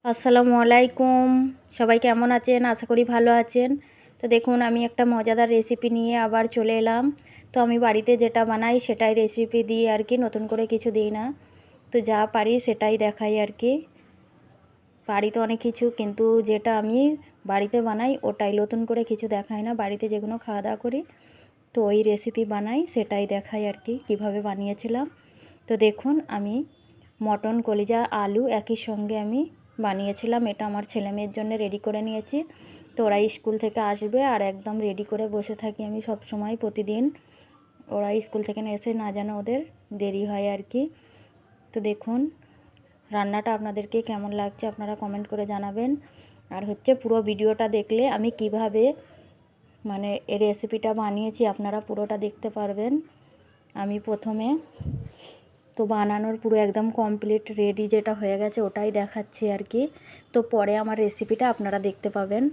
আসসালামু আলাইকুম। সবাই কেমন আছেন? আশা করি ভালো আছেন। তো দেখুন, আমি একটা মজাদার রেসিপি নিয়ে আবার চলে এলাম। তো আমি বাড়িতে যেটা বানাই সেটাই রেসিপি দিই আর কি, নতুন করে কিছু দিই না। তো যা পারি সেটাই দেখাই আর কি। পারি তো অনেক কিছু, কিন্তু যেটা আমি বাড়িতে বানাই ওটাই, নতুন করে কিছু দেখাই না। বাড়িতে যেগুলো খাওয়া দাওয়া করি তো ওই রেসিপি বানাই, সেটাই দেখাই আর কি কীভাবে বানিয়েছিলাম। তো দেখুন, আমি মটন, কলিজা, আলু একই সঙ্গে আমি বানিয়েছিলাম। এটা আমার ছেলে মেয়ের জন্য রেডি করে নিয়েছি। তো ওরা স্কুল থেকে আসবে আর একদম রেডি করে বসে থাকি আমি সব সময়, প্রতিদিন। ওরা স্কুল থেকে এসে না যেন ওদের দেরি হয় আর কি। তো দেখুন, রান্নাটা আপনাদেরকে কেমন লাগছে আপনারা কমেন্ট করে জানাবেন। আর হচ্ছে, পুরো ভিডিওটা দেখলে আমি কিভাবে এই রেসিপিটা বানিয়েছি আপনারা পুরোটা দেখতে পারবেন। আমি প্রথমে তো বানানোর পুরো একদম কমপ্লিট রেডি যেটা হয়ে গেছে ওটাই দেখাচ্ছি আর কি। তো পরে আমার রেসিপিটা আপনারা দেখতে পাবেন।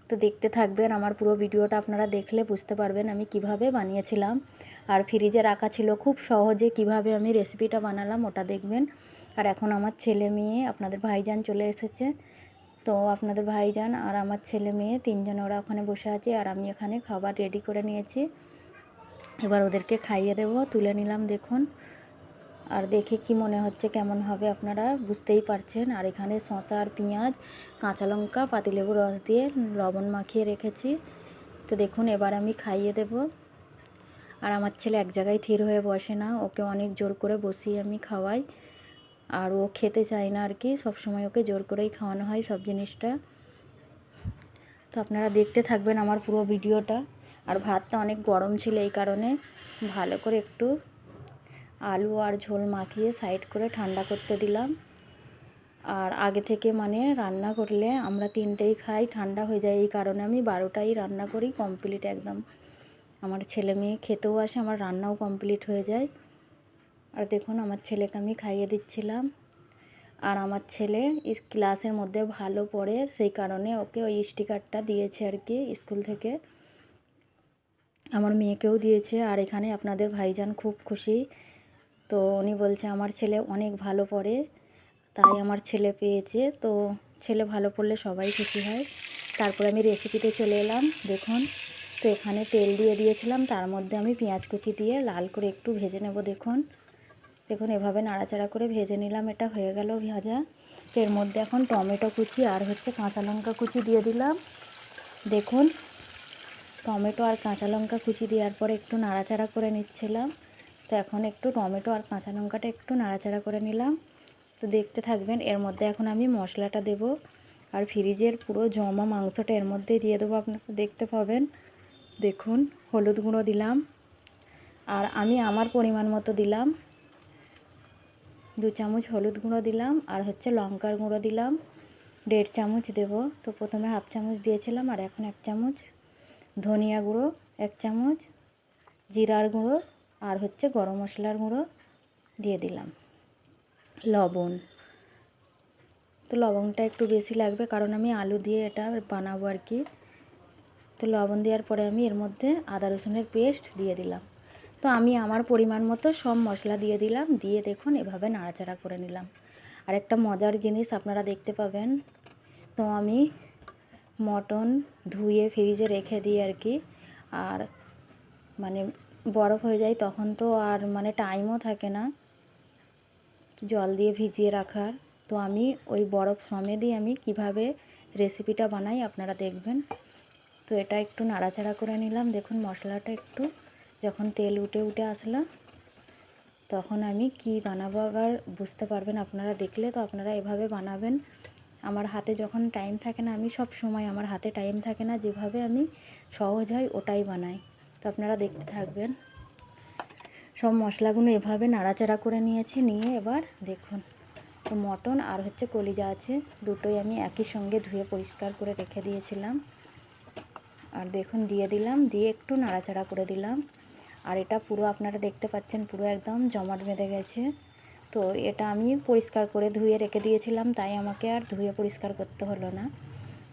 তো দেখতে থাকবেন, আমার পুরো ভিডিওটা আপনারা দেখলে বুঝতে পারবেন আমি কিভাবে বানিয়েছিলাম। আর ফ্রিজে রাখা ছিল, খুব সহজে কিভাবে আমি রেসিপিটা বানালাম ওটা দেখবেন। আর এখন আমার ছেলে মেয়ে, আপনাদের ভাইজান চলে এসেছে। তো আপনাদের ভাইজান আর আমার ছেলে মেয়ে তিনজন ওরা ওখানে বসে আছে, আর আমি এখানে খাবার রেডি করে নিয়েছি। এবার ওদেরকে খাইয়ে দেবো, তুলে নিলাম দেখুন। আর দেখে কি মনে হচ্ছে কেমন হবে আপনারা বুঝতেই পারছেন। আর এখানে শসা আর পেঁয়াজ, কাঁচা লঙ্কা, পাতিলেবুর রস দিয়ে লবণ মাখিয়ে রেখেছি। তো দেখুন, এবার আমি খাইয়ে দেব। আর আমার ছেলে এক জায়গায় থির হয়ে বসে না, ওকে অনেক জোর করে বসিয়ে আমি খাওয়াই। আর ও খেতে চায় না আর কি, সবসময় ওকে জোর করেই খাওয়ানো হয় সব জিনিসটা। তো আপনারা দেখতে থাকবেন আমার পুরো ভিডিওটা। আর ভাতটা অনেক গরম ছিল, এই কারণে ভালো করে একটু আলু আর ঝোল মাখিয়ে সাইড করে ঠান্ডা করতে দিলাম। আর আগে থেকে রান্না করলে আমরা তিনটেই খাই, ঠান্ডা হয়ে যায়, এই কারণে আমি 12টাই রান্না করি কমপ্লিট একদম। আমার ছেলে মেয়ে খেতেও আসে, আমার রান্নাও কমপ্লিট হয়ে যায়। আর দেখুন, আমার ছেলেকে আমি খাইয়ে দিচ্ছিলাম। আর আমার ছেলে ক্লাসের মধ্যে ভালো পড়ে, সেই কারণে ওকে ওই স্টিকারটা দিয়েছে আর কি স্কুল থেকে। আমার মেয়েকেও দিয়েছে। আর এখানে আপনাদের ভাইজান খুব খুশি। তো উনি বলছে আমার ছেলে অনেক ভালো পড়ে, তাই আমার ছেলে পেয়েছে। তো ছেলে ভালো পড়লে সবাই খুশি হয়। তারপরে আমি রেসিপিতে চলে এলাম দেখুন। তো এখানে তেল দিয়ে দিয়েছিলাম, তার মধ্যে আমি পেঁয়াজ কুচি দিয়ে লাল করে একটু ভেজে নেব দেখুন। দেখুন, এভাবে নাড়াচাড়া করে ভেজে নিলাম, এটা হয়ে গেল ভাজা। তো এর মধ্যে এখন টমেটো কুচি আর কাঁচা লঙ্কা কুচি দিয়ে দিলাম দেখুন। টমেটো আর কাঁচা লঙ্কা কুচি দেওয়ার পরে একটু নাড়াচাড়া করে নিচ্ছিলাম। তো এখন একটু টমেটো আর কাঁচা লঙ্কাটা একটু নাড়াচাড়া করে নিলাম। তো দেখতে থাকবেন, এর মধ্যে এখন আমি মশলাটা দেব। আর ফ্রিজের পুরো জমা মাংসটা এর মধ্যে দিয়ে দেবো, আপনারা দেখতে পাবেন। দেখুন, হলুদ গুঁড়ো দিলাম, আর আমি আমার পরিমাণ মতো দিলাম 2 চামচ হলুদ গুঁড়ো দিলাম। আর লঙ্কার গুঁড়ো দিলাম 1.5 চামচ দেব। তো প্রথমে 1/2 চামচ দিয়েছিলাম, আর এখন 1 চামচ। ধনিয়া গুঁড়ো 1 চামচ, জিরার গুঁড়ো আর গরম মশলার গুঁড়ো দিয়ে দিলাম। লবণ, তো লবণটা একটু বেশি লাগবে, কারণ আমি আলু দিয়ে এটা বানাবো আর কি। তো লবণ দেওয়ার পরে আমি এর মধ্যে আদা রসুনের পেস্ট দিয়ে দিলাম। তো আমি আমার পরিমাণ মতো সব মশলা দিয়ে দিলাম, দিয়ে দেখুন এভাবে নাড়াচাড়া করে নিলাম। আর একটা মজার জিনিস আপনারা দেখতে পাবেন। তো আমি মটন ধুয়ে ফ্রিজে রেখে দিই আর কি। আর বরফ হয়ে যায় তখন, তো আর টাইমও থাকে না জল দিয়ে ভিজিয়ে রাখার। তো আমি ওই বরফ সমেতই আমি কিভাবে রেসিপিটা বানাই আপনারা দেখবেন। তো এটা একটু নাড়াচাড়া করে নিলাম দেখুন। মশলাটা একটু যখন তেল উঠে উঠে আসলো, তখন আমি কি বানাবো আবার বুঝতে পারবেন আপনারা দেখলে। তো আপনারা এভাবে বানাবেন। আমার হাতে যখন টাইম থাকে না, আমি সব সময় আমার হাতে টাইম থাকে না, যেভাবে আমি সহজ হয় ওটাই বানাই। তো আপনারা দেখতে থাকবেন। সব মশলাগুলো এভাবে নাড়াচাড়া করে নিয়েছি, নিয়ে এবার দেখুন। তো মটন আর কলিজা আছে, দুটোই আমি একই সঙ্গে ধুয়ে পরিষ্কার করে রেখে দিয়েছিলাম। আর দেখুন দিয়ে দিলাম, দিয়ে একটু নাড়াচাড়া করে দিলাম। আর এটা পুরো আপনারা দেখতে পাচ্ছেন পুরো একদম জমাট বেঁধে গেছে। তো এটা আমি পরিষ্কার করে ধুয়ে রেখে দিয়েছিলাম, তাই আমাকে আর ধুয়ে পরিষ্কার করতে হলো না।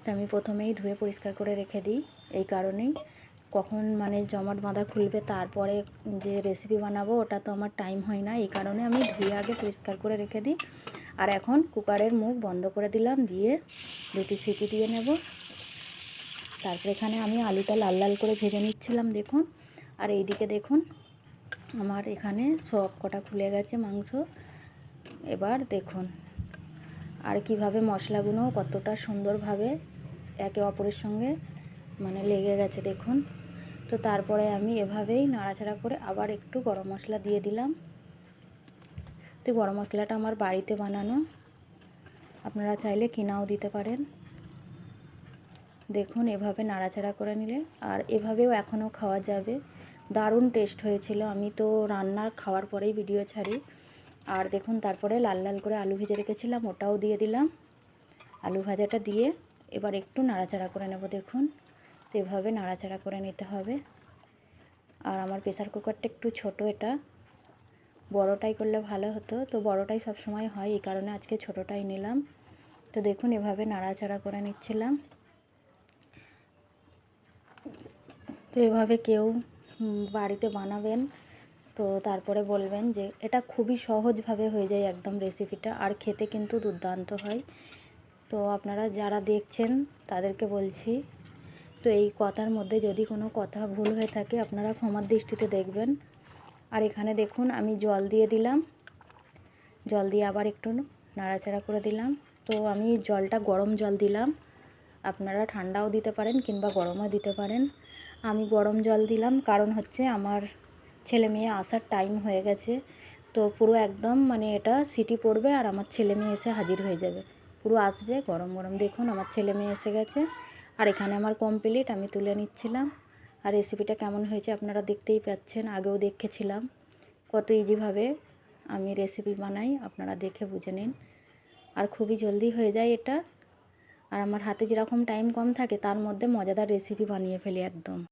তো আমি প্রথমেই ধুয়ে পরিষ্কার করে রেখে দিই, এই কারণেই। কখন জমাট বাঁধা খুলবে তারপরে যে রেসিপি বানাবো, ওটা তো আমার টাইম হয় না, এই কারণে আমি ধুয়ে আগে পরিষ্কার করে রেখে দিই। আর এখন কুকারের মুখ বন্ধ করে দিলাম, দিয়ে 2টি সিটি দিয়ে নেব। তারপর এখানে আমি আলুটা লাল লাল করে ভেজে নিচ্ছিলাম দেখুন। আর এইদিকে দেখুন আমার এখানে সব কটা খুলে গেছে মাংস। এবার দেখুন আর কিভাবে মশলাগুলো কতটা সুন্দরভাবে একে অপরের সঙ্গে মানে লেগে গেছে দেখুন। তো তারপরে আমি এভাবেই নাড়াচাড়া করে আবার একটু গরম মশলা দিয়ে দিলাম। তো গরম মশলাটা আমার বাড়িতে বানানো, আপনারা চাইলে কিনাও দিতে পারেন। দেখুন এভাবে নাড়াচাড়া করে নিলে, আর এভাবেও এখনও খাওয়া যাবে। দারুণ টেস্ট হয়েছিল। আমি তো রান্নার খাওয়ার পরেই ভিডিও ছাড়ি। আর দেখুন তারপরে লাল লাল করে আলু ভেজে রেখেছিলাম, ওটাও দিয়ে দিলাম। আলু ভাজাটা দিয়ে এবার একটু নাড়াচাড়া করে নেব দেখুন। তো এভাবে নাড়াচাড়া করে নিতে হবে। আর আমার প্রেসার কুকারটা একটু ছোট, এটা বড়টাই করলে ভালো হতো, তো বড়টাই সব সময় হয়, এই কারণে আজকে ছোটটাই নিলাম। তো দেখুন এভাবে নাড়াচাড়া করে নিচ্ছিলাম। তো এভাবে কেউ বাড়িতে বানাবেন, তো তারপরে বলবেন যে এটা খুবই সহজভাবে হয়ে যায় একদম রেসিপিটা, আর খেতে কিন্তু দুর্দান্ত হয়। তো আপনারা যারা দেখছেন তাদেরকে বলছি, তো এই কথার মধ্যে যদি কোনো কথা ভুল হয়ে থাকে আপনারা ক্ষমার দৃষ্টিতে দেখবেন। আর এখানে দেখুন আমি জল দিয়ে দিলাম, জল দিয়ে আবার একটু নাড়াচাড়া করে দিলাম। তো আমি জলটা গরম জল দিলাম, আপনারা ঠান্ডাও দিতে পারেন কিংবা গরমও দিতে পারেন। আমি গরম জল দিলাম, কারণ হচ্ছে আমার ছেলে মেয়ে আসার টাইম হয়ে গেছে। তো পুরো একদম মানে এটা সিটি পড়বে আর আমার ছেলে মেয়ে এসে হাজির হয়ে যাবে, পুরো আসবে গরম গরম। দেখুন আমার ছেলে মেয়ে এসে গেছে, আর এখানে আমার কমপ্লিট, আমি তুলে নিচ্ছিলাম। আর রেসিপিটা কেমন হয়েছে আপনারা দেখতেই পাচ্ছেন, আগেও দেখেছিলাম কত ইজিভাবে আমি রেসিপি বানাই, আপনারা দেখে বুঝে নিন। আর খুবই জলদি হয়ে যায় এটা, আর আমার হাতে যেরকম টাইম কম থাকে তার মধ্যে মজাদার রেসিপি বানিয়ে ফেলি একদম।